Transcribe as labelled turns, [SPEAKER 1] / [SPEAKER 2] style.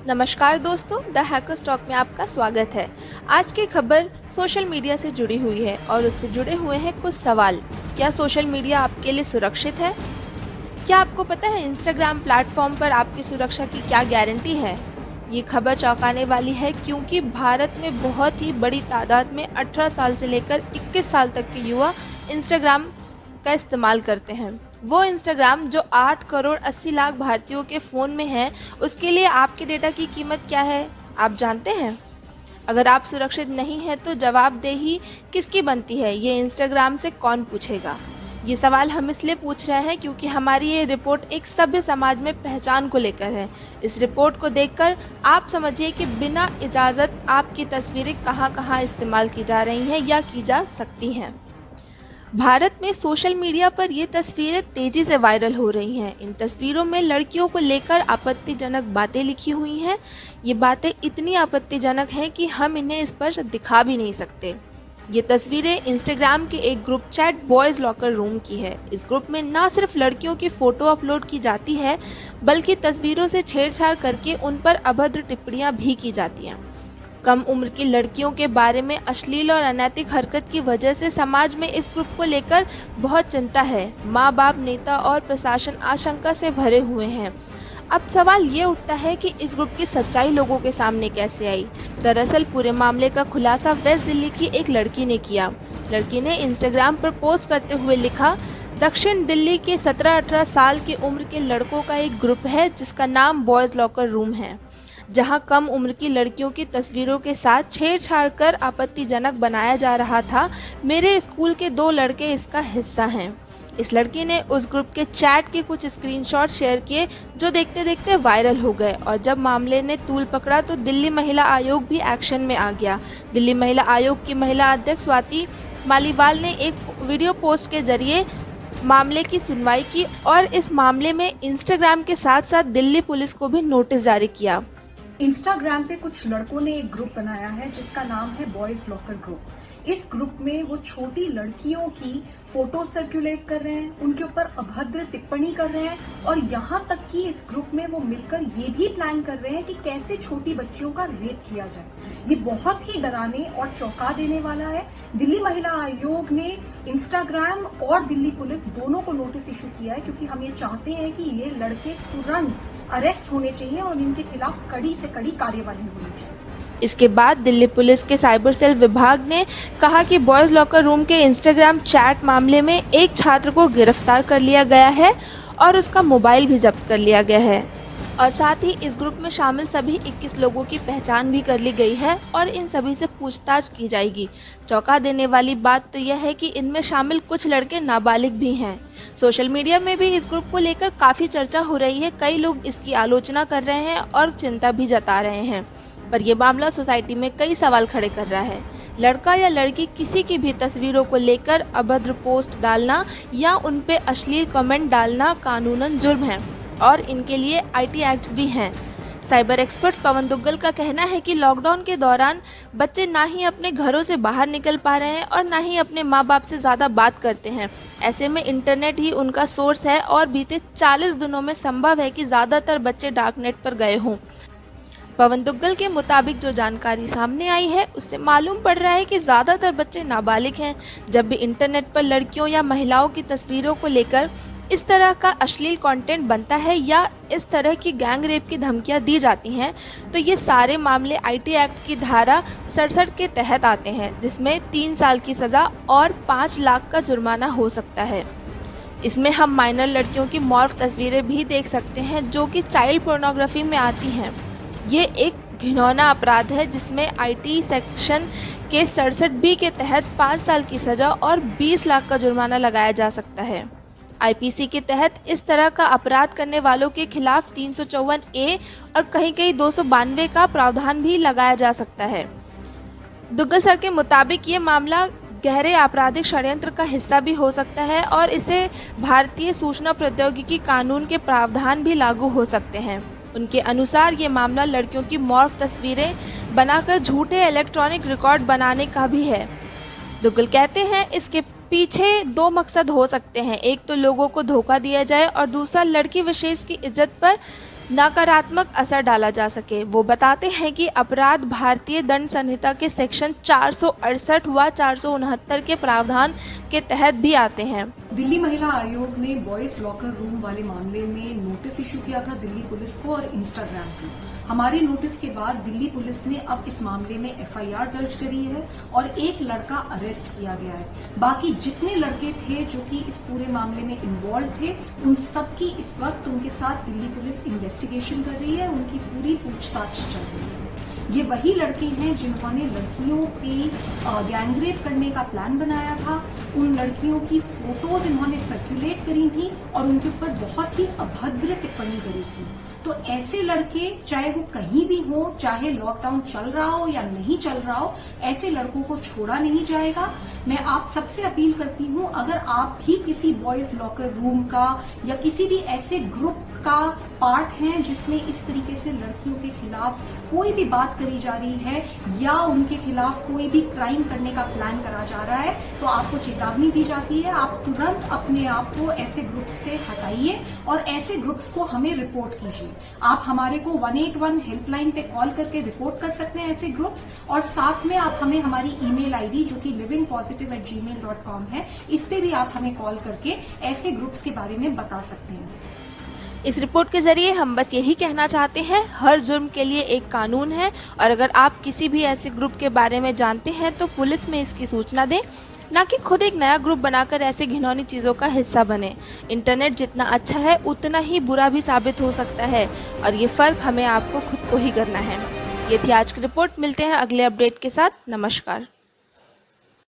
[SPEAKER 1] नमस्कार दोस्तों, the hacker talk में आपका स्वागत है। आज की खबर सोशल मीडिया से जुड़ी हुई है और उससे जुड़े हुए हैं कुछ सवाल। क्या सोशल मीडिया आपके लिए सुरक्षित है? क्या आपको पता है इंस्टाग्राम प्लेटफॉर्म पर आपकी सुरक्षा की क्या गारंटी है? ये खबर चौंकाने वाली है क्योंकि भारत में बहुत ही बड़ी तादाद में 18 साल से लेकर 21 साल तक के युवा इंस्टाग्राम का इस्तेमाल करते हैं। वो इंस्टाग्राम जो 8 करोड़ 80 लाख भारतीयों के फ़ोन में है, उसके लिए आपके डेटा की कीमत क्या है, आप जानते हैं? अगर आप सुरक्षित नहीं हैं तो जवाबदेही किसकी बनती है, ये इंस्टाग्राम से कौन पूछेगा? ये सवाल हम इसलिए पूछ रहे हैं क्योंकि हमारी ये रिपोर्ट एक सभ्य समाज में पहचान को लेकर है। इस रिपोर्ट को देखकर आप समझिए कि बिना इजाज़त आपकी तस्वीरें कहां-कहां इस्तेमाल की जा रही हैं या की जा सकती हैं। भारत में सोशल मीडिया पर ये तस्वीरें तेजी से वायरल हो रही हैं। इन तस्वीरों में लड़कियों को लेकर आपत्तिजनक बातें लिखी हुई हैं। ये बातें इतनी आपत्तिजनक हैं कि हम इन्हें स्पष्ट दिखा भी नहीं सकते। ये तस्वीरें इंस्टाग्राम के एक group chat boys locker room की है। इस ग्रुप में न सिर्फ लड़कियों की फ़ोटो अपलोड की जाती है, बल्कि तस्वीरों से छेड़छाड़ करके उन पर अभद्र टिप्पणियाँ भी की जाती हैं। कम उम्र की लड़कियों के बारे में अश्लील और अनैतिक हरकत की वजह से समाज में इस ग्रुप को लेकर बहुत चिंता है। माँ बाप, नेता और प्रशासन आशंका से भरे हुए हैं। अब सवाल ये उठता है कि इस ग्रुप की सच्चाई लोगों के सामने कैसे आई। दरअसल पूरे मामले का खुलासा वेस्ट दिल्ली की एक लड़की ने किया। लड़की ने इंस्टाग्राम पर पोस्ट करते हुए लिखा, दक्षिण दिल्ली के 17-18 साल की उम्र के लड़कों का एक ग्रुप है जिसका नाम बॉयज़ लॉकर रूम है, जहां कम उम्र की लड़कियों की तस्वीरों के साथ छेड़छाड़ कर आपत्तिजनक बनाया जा रहा था। मेरे स्कूल के 2 लड़के इसका हिस्सा हैं। इस लड़की ने उस ग्रुप के चैट के कुछ स्क्रीनशॉट शेयर किए जो देखते देखते वायरल हो गए और जब मामले ने तूल पकड़ा तो दिल्ली महिला आयोग भी एक्शन में आ गया। दिल्ली महिला आयोग की महिला अध्यक्ष स्वाति मालीवाल ने एक वीडियो पोस्ट के जरिए मामले की सुनवाई की और इस मामले में इंस्टाग्राम के साथ साथ दिल्ली पुलिस को भी नोटिस जारी किया।
[SPEAKER 2] इंस्टाग्राम पे कुछ लड़कों ने एक ग्रुप बनाया है जिसका नाम है बॉयज लॉकर ग्रुप। इस ग्रुप में वो छोटी लड़कियों की फोटो सर्कुलेट कर रहे हैं, उनके ऊपर अभद्र टिप्पणी कर रहे हैं और यहाँ तक कि इस ग्रुप में वो मिलकर ये भी प्लान कर रहे हैं कि कैसे छोटी बच्चियों का रेप किया जाए। ये बहुत ही डराने और चौंका देने वाला है। दिल्ली महिला आयोग ने इंस्टाग्राम और दिल्ली पुलिस दोनों को नोटिस इशू किया है क्योंकि हम ये चाहते हैं कि ये लड़के तुरंत अरेस्ट होने चाहिए और इनके खिलाफ कड़ी से कड़ी कार्यवाही होनी चाहिए।
[SPEAKER 1] इसके बाद दिल्ली पुलिस के साइबर सेल विभाग ने कहा कि बॉयज़ लॉकर रूम के इंस्टाग्राम चैट मामले में एक छात्र को गिरफ्तार कर लिया गया है और उसका मोबाइल भी जब्त कर लिया गया है और साथ ही इस ग्रुप में शामिल सभी 21 लोगों की पहचान भी कर ली गई है और इन सभी से पूछताछ की जाएगी। चौंका देने वाली बात तो यह है कि इनमें शामिल कुछ लड़के नाबालिग भी हैं। सोशल मीडिया में भी इस ग्रुप को लेकर काफ़ी चर्चा हो रही है। कई लोग इसकी आलोचना कर रहे हैं और चिंता भी जता रहे हैं, पर यह मामला सोसाइटी में कई सवाल खड़े कर रहा है। लड़का या लड़की किसी की भी तस्वीरों को लेकर अभद्र पोस्ट डालना या उन पे अश्लील कमेंट डालना कानूनन जुर्म है और इनके लिए आईटी एक्ट्स भी हैं। साइबर एक्सपर्ट पवन दुग्गल का कहना है कि लॉकडाउन के दौरान बच्चे ना ही अपने घरों से बाहर निकल पा रहे हैं और ना ही अपने माँ बाप से ज़्यादा बात करते हैं। ऐसे में इंटरनेट ही उनका सोर्स है और बीते 40 दिनों में संभव है कि ज़्यादातर बच्चे डार्कनेट पर गए हों। पवन दुग्गल के मुताबिक जो जानकारी सामने आई है उससे मालूम पड़ रहा है कि ज़्यादातर बच्चे नाबालिग हैं। जब भी इंटरनेट पर लड़कियों या महिलाओं की तस्वीरों को लेकर इस तरह का अश्लील कंटेंट बनता है या इस तरह की गैंग रेप की धमकियां दी जाती हैं तो ये सारे मामले आईटी एक्ट की धारा 67 के तहत आते हैं, जिसमें 3 साल की सज़ा और 5 लाख का जुर्माना हो सकता है। इसमें हम माइनर लड़कियों की मॉर्फ तस्वीरें भी देख सकते हैं जो कि चाइल्ड पोर्नोग्राफी में आती हैं। ये एक घिनौना अपराध है जिसमें आईटी सेक्शन के 67 के तहत 5 साल की सजा और 20 लाख का जुर्माना लगाया जा सकता है। आईपीसी के तहत इस तरह का अपराध करने वालों के खिलाफ 354 ए और कहीं कहीं 292 का प्रावधान भी लगाया जा सकता है। दुग्गल सर के मुताबिक ये मामला गहरे आपराधिक षड्यंत्र का हिस्सा भी हो सकता है और इसे भारतीय सूचना प्रौद्योगिकी कानून के प्रावधान भी लागू हो सकते हैं। उनके अनुसार ये मामला लड़कियों की मॉर्फ तस्वीरें बनाकर झूठे इलेक्ट्रॉनिक रिकॉर्ड बनाने का भी है। दुग्गल कहते हैं इसके पीछे 2 मकसद हो सकते हैं। एक तो लोगों को धोखा दिया जाए और दूसरा लड़की विशेष की इज्जत पर नकारात्मक असर डाला जा सके। वो बताते हैं कि अपराध भारतीय दंड संहिता के सेक्शन 468 व 469 के प्रावधान के तहत भी आते हैं।
[SPEAKER 2] दिल्ली महिला आयोग ने बॉयज लॉकर रूम वाले मामले में नोटिस इशू किया था दिल्ली पुलिस को और इंस्टाग्राम को। हमारे नोटिस के बाद दिल्ली पुलिस ने अब इस मामले में एफआईआर दर्ज करी है और एक लड़का अरेस्ट किया गया है। बाकी जितने लड़के थे जो कि इस पूरे मामले में इन्वॉल्व थे, उन सबकी इस वक्त उनके साथ दिल्ली पुलिस इन्वेस्टिगेशन कर रही है, उनकी पूरी पूछताछ चल रही है। ये वही लड़के हैं जिन्होंने लड़कियों की गैंगरेप करने का प्लान बनाया था। उन लड़कियों की फोटोज इन्होंने सर्कुलेट करी थी और उनके ऊपर बहुत ही अभद्र टिप्पणी करी थी। तो ऐसे लड़के, चाहे वो कहीं भी हो, चाहे लॉकडाउन चल रहा हो या नहीं चल रहा हो, ऐसे लड़कों को छोड़ा नहीं जाएगा। मैं आप सबसे अपील करती हूँ, अगर आप भी किसी बॉयज लॉकर रूम का या किसी भी ऐसे ग्रुप का पार्ट हैं जिसमें इस तरीके से लड़कियों के खिलाफ कोई भी बात करी जा रही है या उनके खिलाफ कोई भी क्राइम करने का प्लान करा जा रहा है, तो आपको चेतावनी दी जाती है। आप तुरंत अपने आप को ऐसे ग्रुप्स से हटाइए और ऐसे ग्रुप्स को हमें रिपोर्ट कीजिए। आप हमारे को 181 हेल्पलाइन पे कॉल करके रिपोर्ट कर सकते हैं ऐसे ग्रुप्स, और साथ में आप हमें हमारी ईमेल आईडी जो कि livingpositive@gmail.com है, इस पे भी आप हमें कॉल करके ऐसे ग्रुप्स के बारे में बता सकते हैं।
[SPEAKER 1] इस रिपोर्ट के जरिए हम बस यही कहना चाहते हैं, हर जुर्म के लिए एक कानून है और अगर आप किसी भी ऐसे ग्रुप के बारे में जानते हैं तो पुलिस में इसकी सूचना दें, ना कि खुद एक नया ग्रुप बनाकर ऐसे घिनौनी चीज़ों का हिस्सा बने। इंटरनेट जितना अच्छा है उतना ही बुरा भी साबित हो सकता है और ये फ़र्क हमें आपको खुद को ही करना है। ये थी आज की रिपोर्ट। मिलते हैं अगले अपडेट के साथ। नमस्कार।